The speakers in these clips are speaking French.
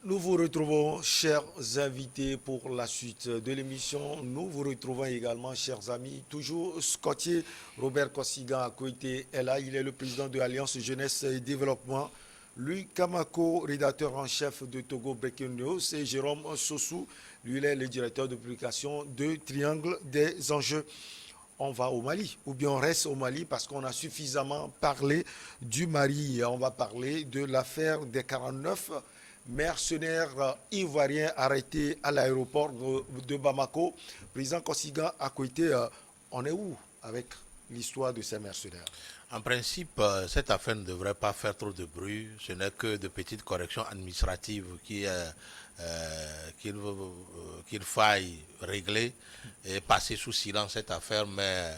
Nous vous retrouvons, chers invités, pour la suite de l'émission. Nous vous retrouvons également, chers amis, toujours Scottier Robert Kosiga Koité est là. Il est le président de l'Alliance Jeunesse et Développement. Lui, Kamako, rédacteur en chef de Togo Breaking News, et Jérôme Sossou, lui, il est le directeur de publication de Triangle des Enjeux. On va au Mali, ou bien on reste au Mali parce qu'on a suffisamment parlé du Mali. On va parler de l'affaire des 49 mercenaires ivoiriens arrêtés à l'aéroport de Bamako. Président Kosiga à côté, on est où avec l'histoire de ces mercenaires? En principe, cette affaire ne devrait pas faire trop de bruit. Ce n'est que de petites corrections administratives qu'il faille régler et passer sous silence cette affaire. Mais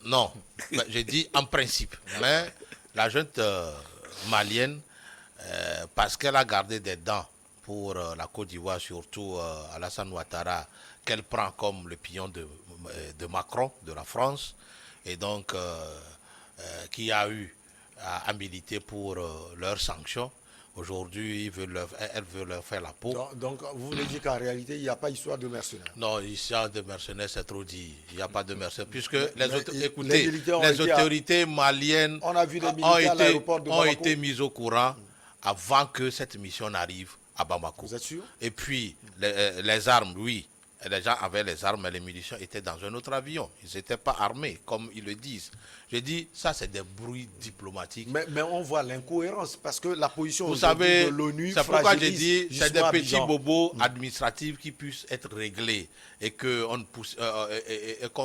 non, j'ai dit en principe. Mais la junte malienne, parce qu'elle a gardé des dents pour la Côte d'Ivoire, surtout Alassane Ouattara, qu'elle prend comme le pion de Macron, de la France, et donc qui a eu à militer pour leurs sanctions. Aujourd'hui, elle veut leur faire la peau. Donc, vous voulez dire qu'en réalité, il n'y a pas histoire de mercenaires? Non, histoire de mercenaires, c'est trop dit. Il n'y a pas de mercenaires. Puisque les autorités maliennes ont été mises au courant avant que cette mission n'arrive à Bamako. Vous êtes sûr? Et puis, les armes, oui. Les gens avaient les armes, mais les munitions étaient dans un autre avion. Ils n'étaient pas armés, comme ils le disent. Je dis, ça, c'est des bruits diplomatiques. Mais on voit l'incohérence, parce que la position de l'ONU, c'est pourquoi j'ai dit, c'est des petits bobos administratifs qui puissent être réglés et qu'on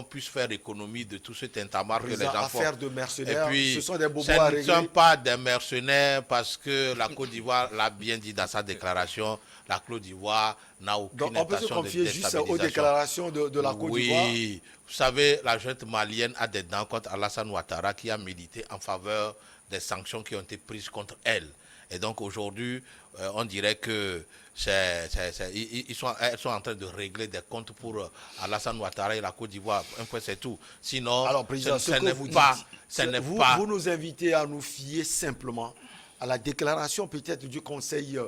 puisse faire économie de tout ce tintamarre que les gens font. Affaire de mercenaires, et puis, ce sont des bobos à régler. Ce ne sont pas des mercenaires parce que la Côte d'Ivoire l'a bien dit dans sa déclaration. La Côte d'Ivoire n'a aucune intention de déstabilisation. On peut se confier juste aux déclarations de la Côte d'Ivoire. Oui, vous savez, la junte malienne a des dents contre Alassane Ouattara qui a milité en faveur des sanctions qui ont été prises contre elle. Et donc aujourd'hui, on dirait que elles sont en train de régler des comptes pour Alassane Ouattara et la Côte d'Ivoire. Un peu, c'est tout. Sinon, alors, président, vous nous invitez à nous fier simplement à la déclaration peut-être du Conseil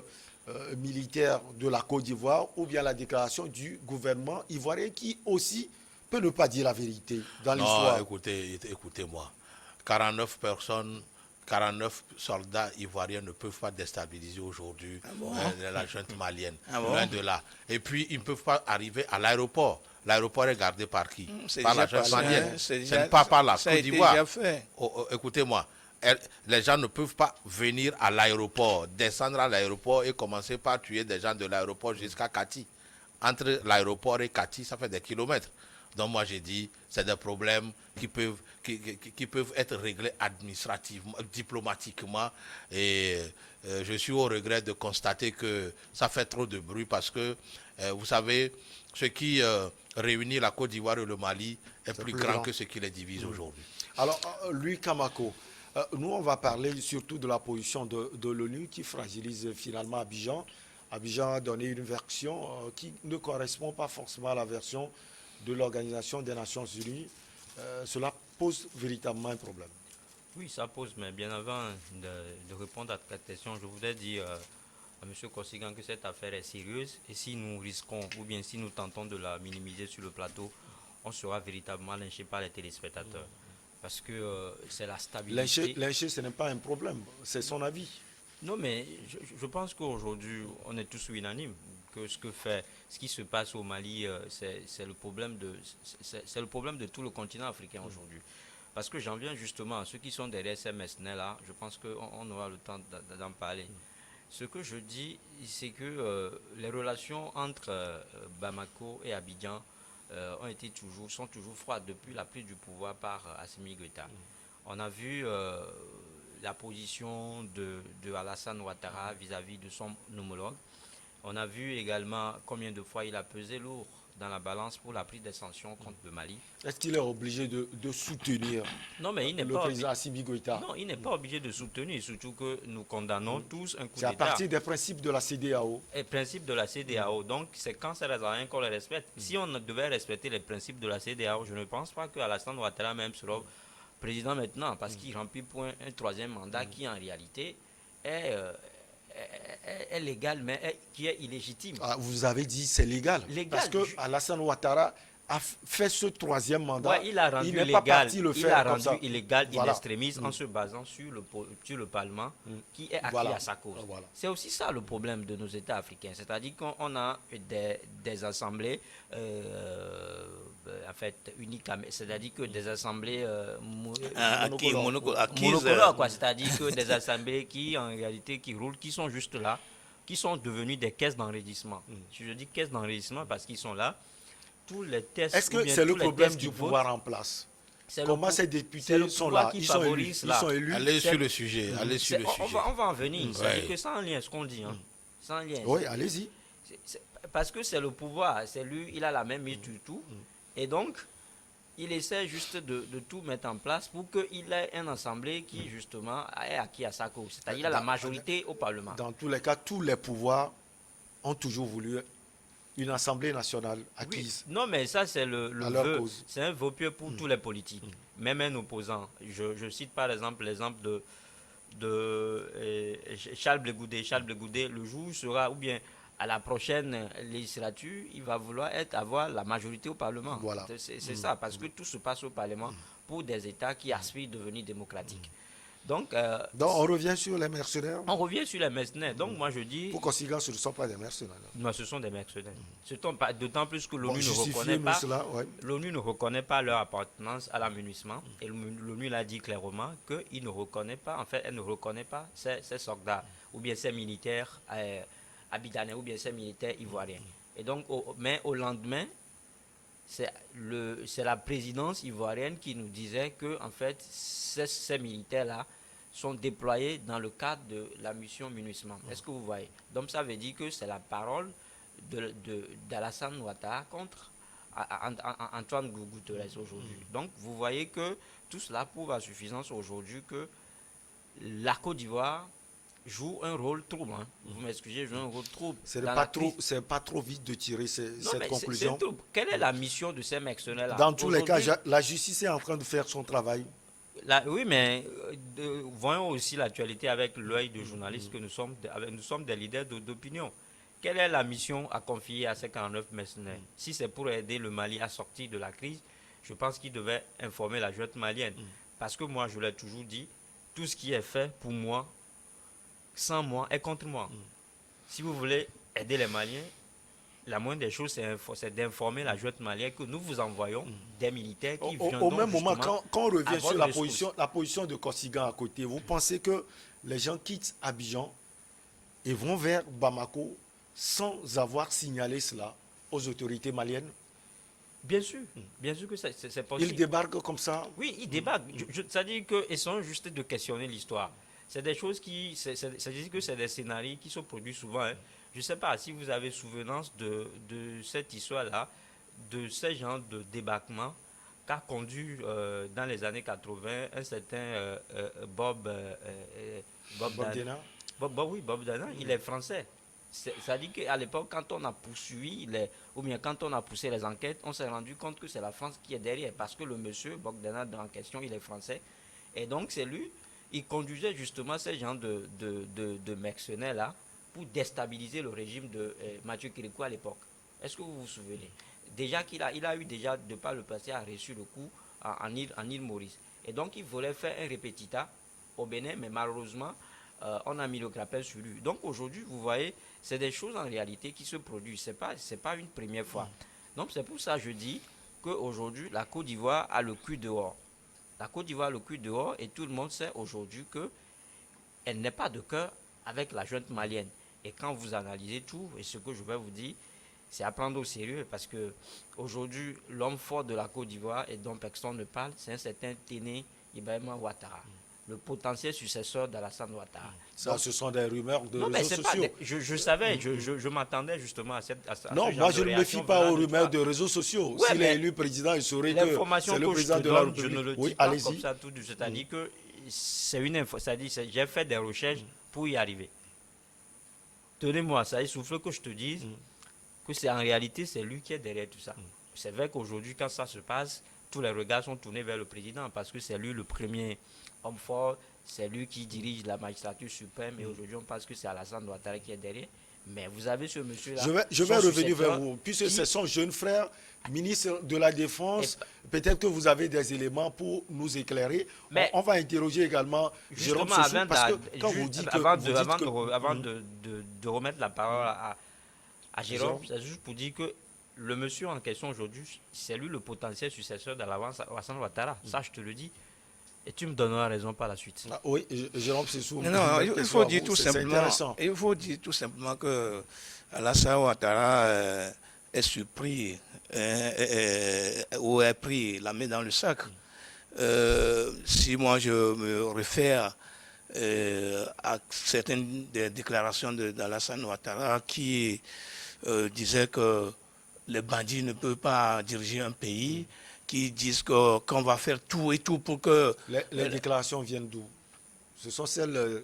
militaire de la Côte d'Ivoire ou bien la déclaration du gouvernement ivoirien qui aussi peut ne pas dire la vérité dans l'histoire. Non, écoutez-moi. 49 personnes, 49 soldats ivoiriens ne peuvent pas déstabiliser aujourd'hui la junte malienne. Loin de là. Et puis, ils ne peuvent pas arriver à l'aéroport. L'aéroport est gardé par qui? Par la junte malienne. Ce n'est pas par la Côte d'Ivoire. Écoutez-moi. Les gens ne peuvent pas venir à l'aéroport, descendre à l'aéroport et commencer par tuer des gens de l'aéroport jusqu'à Kati. Entre l'aéroport et Kati, ça fait des kilomètres. Donc moi j'ai dit, c'est des problèmes qui peuvent être réglés administrativement, diplomatiquement. Et je suis au regret de constater que ça fait trop de bruit parce que, vous savez, ce qui réunit la Côte d'Ivoire et le Mali est plus grand que ce qui les divise aujourd'hui. Alors, lui, Kamako, nous, on va parler surtout de la position de l'ONU qui fragilise finalement Abidjan. Abidjan a donné une version qui ne correspond pas forcément à la version de l'Organisation des Nations Unies. Cela pose véritablement un problème. Oui, ça pose, mais bien avant de répondre à ta question, je voudrais dire à M. Kosigan que cette affaire est sérieuse et si nous risquons, ou bien si nous tentons de la minimiser sur le plateau, on sera véritablement lynché par les téléspectateurs. Parce que c'est la stabilité. Lyncher, ce n'est pas un problème, c'est son avis. Non, mais je pense qu'aujourd'hui, on est tous unanimes que ce qui se passe au Mali, c'est le problème de tout le continent africain aujourd'hui. Parce que j'en viens justement à ceux qui sont derrière ces mercenaires-là, je pense qu'on aura le temps d'en parler. Ce que je dis, c'est que les relations entre Bamako et Abidjan sont toujours froides depuis la prise du pouvoir par Assimi Goïta. On a vu la position de Alassane Ouattara vis-à-vis de son homologue. On a vu également combien de fois il a pesé lourd dans la balance pour la prise des sanctions contre le Mali. Est-ce qu'il est obligé de soutenir le président Assimi Goïta? Non, il n'est pas obligé de soutenir, surtout que nous condamnons tous un coup d'État. C'est à partir des principes de la CEDEAO. Les principes de la CEDEAO. Donc, c'est quand c'est rien qu'on les respecte. Si on devait respecter les principes de la CEDEAO, je ne pense pas qu'Alassane Ouattara même sera président maintenant, parce qu'il remplit pour un troisième mandat qui, en réalité, est est légale, mais qui est illégitime. Ah, vous avez dit c'est légal. Légal. Parce que Alassane Ouattara a fait ce troisième mandat. Ouais, il a rendu n'est légal, pas parti le faire il a comme rendu ça. illégal in Voilà. extremis en se basant sur le Parlement qui est acquis Voilà. à sa cause. Voilà. C'est aussi ça le problème de nos États africains. C'est-à-dire qu'on a des assemblées en fait uniques, c'est-à-dire que des assemblées monocolores, quoi. C'est-à-dire que des assemblées qui en réalité qui roulent, qui sont juste là, qui sont devenues des caisses d'enregistrement. Je dis caisses d'enregistrement parce qu'ils sont là. Tous les tests. Est-ce que c'est le problème du pouvoir en place? Comment ces députés sont là, ils sont élus, ils sont élus. Allez sur le sujet, allez sur le sujet. On va en venir. C'est-à-dire que sans lien, ce qu'on dit, sans lien. Oui, allez-y. Parce que c'est le pouvoir, c'est lui, il a la même mise du tout. Et donc, il essaie juste de tout mettre en place pour qu'il ait une assemblée qui, justement, est acquis à sa cause. C'est-à-dire qu'il a la majorité au Parlement. Dans tous les cas, tous les pouvoirs ont toujours voulu une assemblée nationale acquise. Oui. Non, mais ça, c'est le vœu. C'est un vœu pieux pour tous les politiques. Même un opposant. Je cite par exemple l'exemple de Charles Blé Goudé. Charles Blé Goudé, le jour où sera, ou bien à la prochaine législature, il va vouloir avoir la majorité au Parlement. Voilà. C'est ça, parce que tout se passe au Parlement pour des États qui aspirent à devenir démocratiques. Donc, on revient sur les mercenaires. On revient sur les mercenaires. Donc, moi, je dis... Pour Kosiga, ce ne sont pas des mercenaires. Non, ce sont des mercenaires. D'autant plus que l'ONU ne reconnaît pas leur appartenance à l'amunissement. Et l'ONU l'a dit clairement qu'il ne reconnaît pas, en fait, elle ne reconnaît pas ces soldats, ou bien ces militaires abidanais, ou bien ces militaires ivoiriens. Et donc, mais au lendemain, c'est la présidence ivoirienne qui nous disait que, en fait, ces militaires-là sont déployés dans le cadre de la mission MINUSMA. Est-ce que vous voyez? Donc ça veut dire que c'est la parole d'Alassane Ouattara contre Antoine Guterres aujourd'hui. Donc vous voyez que tout cela prouve à suffisance aujourd'hui que la Côte d'Ivoire joue un rôle trouble. Vous m'excusez, joue un rôle trouble. C'est pas trop vite de tirer cette conclusion. Quelle est la mission de ces mercenaires-là? Dans tous les cas, la justice est en train de faire son travail. Oui, mais voyons aussi l'actualité avec l'œil de journalistes que nous sommes des leaders d'opinion. Quelle est la mission à confier à ces 49 mercenaires? Si c'est pour aider le Mali à sortir de la crise, je pense qu'ils devaient informer la junte malienne. Parce que moi, je l'ai toujours dit, tout ce qui est fait pour moi, sans moi, est contre moi. Si vous voulez aider les Maliens, la moindre des choses, c'est d'informer la junte malienne que nous vous envoyons des militaires qui viendront. Au même moment, quand on revient sur la position de Kosiga à côté, vous pensez que les gens quittent Abidjan et vont vers Bamako sans avoir signalé cela aux autorités maliennes? Bien sûr que c'est possible. Ils débarquent comme ça? Oui, ils débarquent. C'est-à-dire qu'ils sont juste de questionner l'histoire. C'est des choses c'est-à-dire que c'est des scénarios qui sont produits souvent. Je ne sais pas si vous avez souvenance de cette histoire-là, de ce genre de débarquement qu'a conduit dans les années 80 un certain Bob Dana. Bob Dana, il est français. C'est-à-dire qu'à l'époque, quand on a poursuivi, ou bien quand on a poussé les enquêtes, on s'est rendu compte que c'est la France qui est derrière. Parce que le monsieur, Bogdana en question, il est français. Et donc, c'est lui, il conduisait justement ces gens de mercenaires-là pour déstabiliser le régime de Mathieu Kérékou à l'époque. Est-ce que vous vous souvenez? Déjà qu'il a eu déjà, de par le passé, a reçu le coup en île Maurice. Et donc, il voulait faire un répétitat au Bénin, mais malheureusement, on a mis le grappin sur lui. Donc aujourd'hui, vous voyez, c'est des choses en réalité qui se produisent. C'est pas une première fois. Donc c'est pour ça que je dis qu'aujourd'hui, la Côte d'Ivoire a le cul dehors. La Côte d'Ivoire a le cul dehors et tout le monde sait aujourd'hui qu'elle n'est pas de cœur avec la junte malienne. Et quand vous analysez tout, et ce que je vais vous dire, c'est à prendre au sérieux parce que aujourd'hui, l'homme fort de la Côte d'Ivoire et dont personne ne parle, c'est un certain Téné Ibrahima Ouattara, le potentiel successeur d'Alassane Ouattara. Ça, ce sont des rumeurs de réseaux sociaux. Je savais, je m'attendais justement à non, moi je ne me fie pas aux rumeurs de réseaux sociaux. S'il est élu président, il saurait que c'est le président de la République. Je ne le dis pas comme ça tout. C'est-à-dire que c'est une info. C'est-à-dire j'ai fait des recherches pour y arriver. Tenez-moi ça, il souffle que je te dise que c'est en réalité c'est lui qui est derrière tout ça. C'est vrai qu'aujourd'hui quand ça se passe, tous les regards sont tournés vers le président parce que c'est lui le premier homme fort c'est lui qui dirige la magistrature suprême et aujourd'hui on pense que c'est Alassane Ouattara qui est derrière. Mais vous avez ce monsieur-là. Je vais revenir vers vous, puisque c'est son jeune frère, ministre de la Défense. Peut-être que vous avez des éléments pour nous éclairer. Mais on va interroger également Jérôme Sessou, parce que quand vous dites que... Avant de remettre la parole à Jérôme, c'est juste pour dire que le monsieur en question aujourd'hui, c'est lui le potentiel successeur d'Alassane Ouattara. Ça, je te le dis. Et tu me donneras raison par la suite. Ah, oui, Jérôme Sessou. Non, il faut dire tout simplement que Alassane Ouattara est surpris ou est pris la main dans le sac. Si moi je me réfère à certaines des déclarations d'Alassane Ouattara qui disait que les bandits ne peuvent pas diriger un pays, qui disent qu'on va faire tout et tout pour que... Les déclarations viennent d'où? Ce sont celles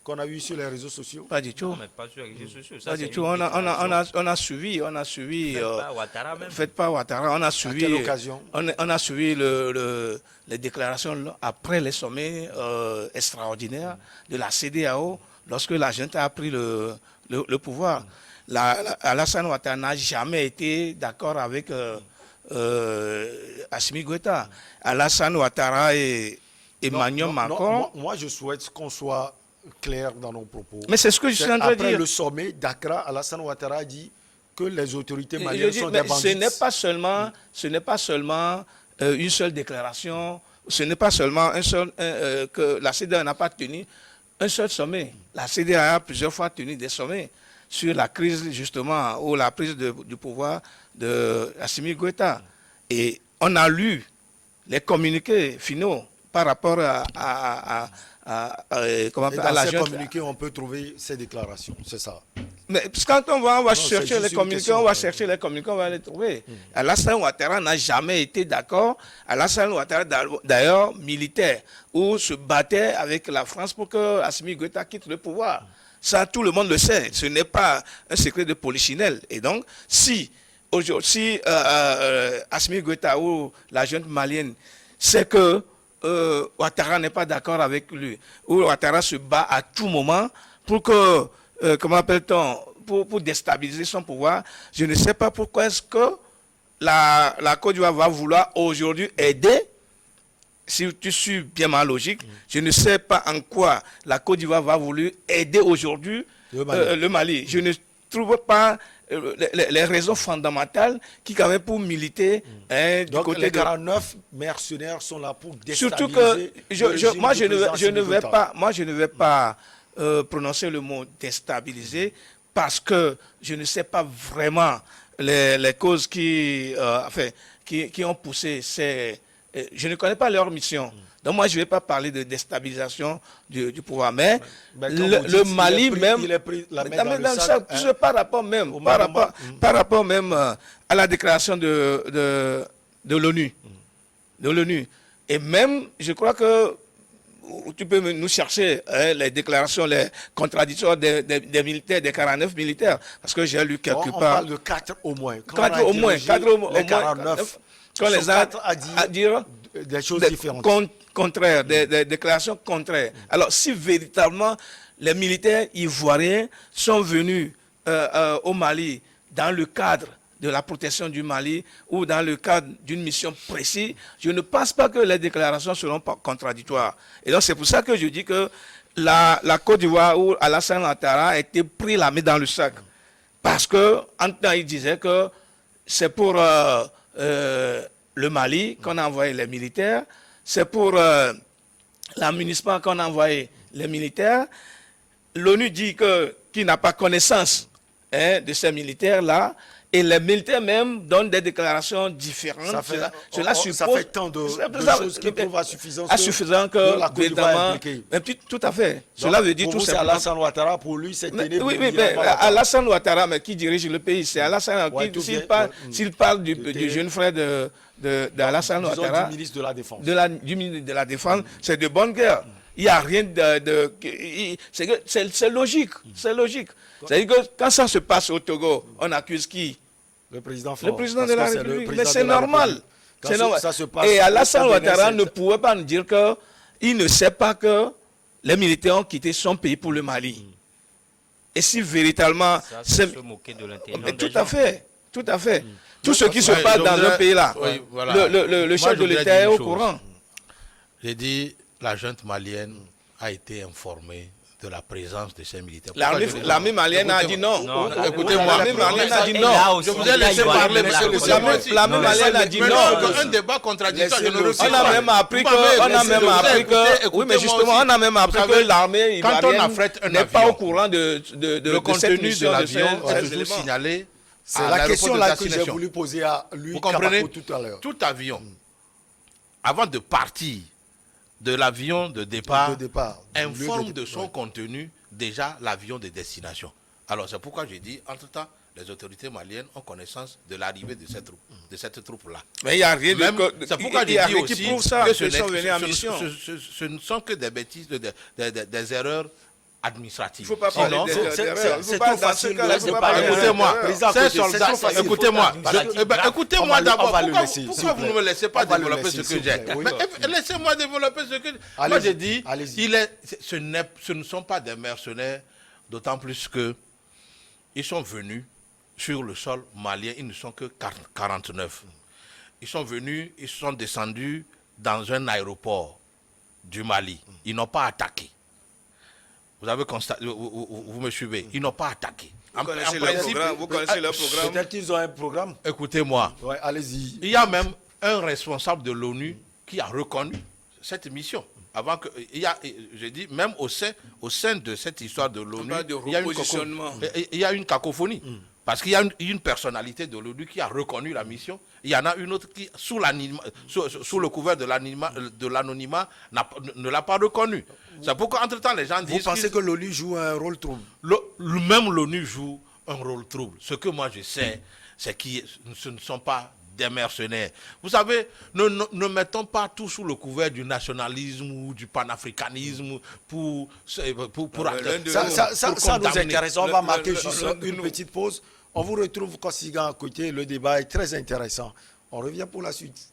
qu'on a vues sur les réseaux sociaux? Pas du tout. Non, mais pas sur les réseaux sociaux. Ça, pas du tout. On a suivi... Faites pas Ouattara. On a suivi... À quelle occasion? On a suivi les déclarations après les sommets extraordinaires de la CEDEAO, lorsque la junte a pris le pouvoir. Alassane Ouattara n'a jamais été d'accord avec... Assimi Goïta, Alassane Ouattara et Emmanuel Macron. Moi, je souhaite qu'on soit clair dans nos propos. Mais c'est ce que je suis en train de dire. Après le sommet d'Accra, Alassane Ouattara a dit que les autorités maliennes sont des bandits. Ce n'est pas seulement une seule déclaration, ce n'est pas seulement que la CEDEAO n'a pas tenu un seul sommet. La CEDEAO a plusieurs fois tenu des sommets sur la crise, justement, ou la prise du pouvoir de Assimi Goïta. Et on a lu les communiqués finaux par rapport à la junte. Communiqués, on peut trouver ces déclarations, c'est ça. Mais quand on va chercher les communiqués, on va les trouver. Alassane Ouattara n'a jamais été d'accord. Alassane Ouattara, d'ailleurs, militaire, où se battait avec la France pour que Assimi Goïta quitte le pouvoir. Ça, tout le monde le sait. Ce n'est pas un secret de polichinelle. Et donc, si Assimi Goïta ou la junte malienne sait que Ouattara n'est pas d'accord avec lui, ou Ouattara se bat à tout moment pour que, pour déstabiliser son pouvoir, je ne sais pas pourquoi est-ce que la Côte d'Ivoire va vouloir aujourd'hui aider. Si tu suis bien ma logique, je ne sais pas en quoi la Côte d'Ivoire va vouloir aider aujourd'hui le Mali. Je ne trouve pas les raisons fondamentales qui quand même pour militer du donc côté les 49 mercenaires sont là pour déstabiliser. Surtout que moi je ne vais pas prononcer le mot déstabiliser parce que je ne sais pas vraiment les causes qui ont poussé ces... Je ne connais pas leur mission. Donc moi, je ne vais pas parler de déstabilisation du pouvoir. Mais le Mali même... Il est pris la main dans le sac, par rapport même à la déclaration de l'ONU. De l'ONU. Et même, je crois que tu peux nous chercher les déclarations, les contradictions des militaires, des 49 militaires. Parce que j'ai lu quelque part... On parle de 4 au moins. 4 au moins. Les 49... Quand les a à dire des choses différentes. Contraires, des déclarations contraires. Alors, si véritablement les militaires ivoiriens sont venus au Mali dans le cadre de la protection du Mali ou dans le cadre d'une mission précise, je ne pense pas que les déclarations seront pas contradictoires. Et donc, c'est pour ça que je dis que la Côte d'Ivoire ou Alassane Ouattara a été pris la main dans le sac. Parce que, en temps, il disait que c'est pour... le Mali, qu'on a envoyé les militaires, c'est pour la municipale qu'on a envoyé les militaires. L'ONU dit qu'il n'a pas connaissance de ces militaires-là, et les militaires même donnent des déclarations différentes. Ça fait tant de choses qui prouvent à suffisance que la Côte d'Ivoire est impliquée. Tout à fait. Cela veut dire tout simplement... Alassane Ouattara, pour lui, c'est ténébreux. Oui, mais Alassane Ouattara, mais qui dirige le pays, c'est Alassane Ouattara. S'il parle du jeune frère d'Alassane Ouattara, du ministre de la Défense. Du ministre de la Défense, c'est de bonne guerre. Il n'y a rien c'est logique. C'est logique. C'est-à-dire que quand ça se passe au Togo, on accuse qui? Le président Le président de la République. Mais c'est normal. Et Alassane Ouattara ne pouvait pas nous dire qu'il ne sait pas que les militaires ont quitté son pays pour le Mali. Et si véritablement... Ça, c'est se moquer de l'intelligence des Tout à gens. fait, tout à fait. Tout ce qui se Ouais, passe je dans voudrais- un pays là, oui, voilà. le Moi, chef je de voudrais l'État dire est une au chose. courant. J'ai dit, la junte malienne a été informée de la présence de ces militaires. L'armée malienne a dit non. Non, Écoutez-moi. L'armée malienne a dit Et non. là aussi, Je vous ai là, laissé il doit parler, remettre monsieur la le colère. Sénat. L'armée malienne a dit Mais non. un débat contradictoire, je ne refuse On pas. a même appris Vous m'avez que, on a laissé même le appris écouter, que, oui, écoutez-moi mais justement, aussi. on a même appris Vous que savez, l'armée quand on ivoirienne affrète un n'est pas avion, au courant de Le cette contenu de mission l'avion ces est toujours éléments. signalé C'est à la l'aéroport question de là que j'ai destination. voulu poser à lui, Vous comprenez? Kabako, tout à l'heure. Tout avion, avant de partir de l'avion de départ, De départ, du lieu informe de- de son ouais. contenu déjà l'avion de destination. Alors c'est pourquoi j'ai dit, entre-temps, les autorités maliennes ont connaissance de l'arrivée de cette troupe-là. Mais il n'y a rien Même- de... C'est pourquoi il y a j'ai dit rien qui aussi prouve ça, que qu'ils sont venus en mission. ce ne sont que des bêtises, des erreurs administratives. Il ne faut pas parler Sinon, d'erreur. c'est Il faut trop pas, dans ce facile cas-là, de- il faut de pas parler parler d'erreur. Écoutez-moi, Président ces Côté, c'est soldats, trop facile. écoutez-moi, Eh ben, écoutez-moi on d'abord, va le pourquoi, laisser, pourquoi s'il vous vous ne me plaît. laissez pas On va le développer laisser, ce s'il que vous j'ai plaît, oui. Mais laissez-moi développer ce que... Moi Allez-y, j'ai dit, allez-y. ce ne sont pas des mercenaires, d'autant plus que ils sont venus sur le sol malien, ils ne sont que 49. Ils sont venus, ils sont descendus dans un aéroport du Mali. Ils n'ont pas attaqué. Vous avez constaté, vous me suivez, ils n'ont pas attaqué. Vous connaissez leur programme, vous connaissez leur programme. Peut-être qu'ils ont un programme. Écoutez-moi, Ouais, allez-y. il y a même un responsable de l'ONU qui a reconnu cette mission. Avant que, j'ai dit, même au sein de cette histoire de l'ONU, parle de il y a une repositionnement. il y a une cacophonie. Parce qu'il y a une personnalité de l'ONU qui a reconnu la mission. Il y en a une autre qui, sous le couvert de l'anonymat, ne l'a pas reconnu. C'est pourquoi, entre-temps, les gens Vous disent pensez que l'ONU joue un rôle trouble? même l'ONU joue un rôle trouble. Ce que moi je sais, c'est que ce ne sont pas des mercenaires. Vous savez, ne mettons pas tout sous le couvert du nationalisme ou du panafricanisme pour Ça nous condamner. intéresse. On va marquer le- juste le- une petite pause. On vous retrouve Kosiga à côté. Le débat est très intéressant. On revient pour la suite.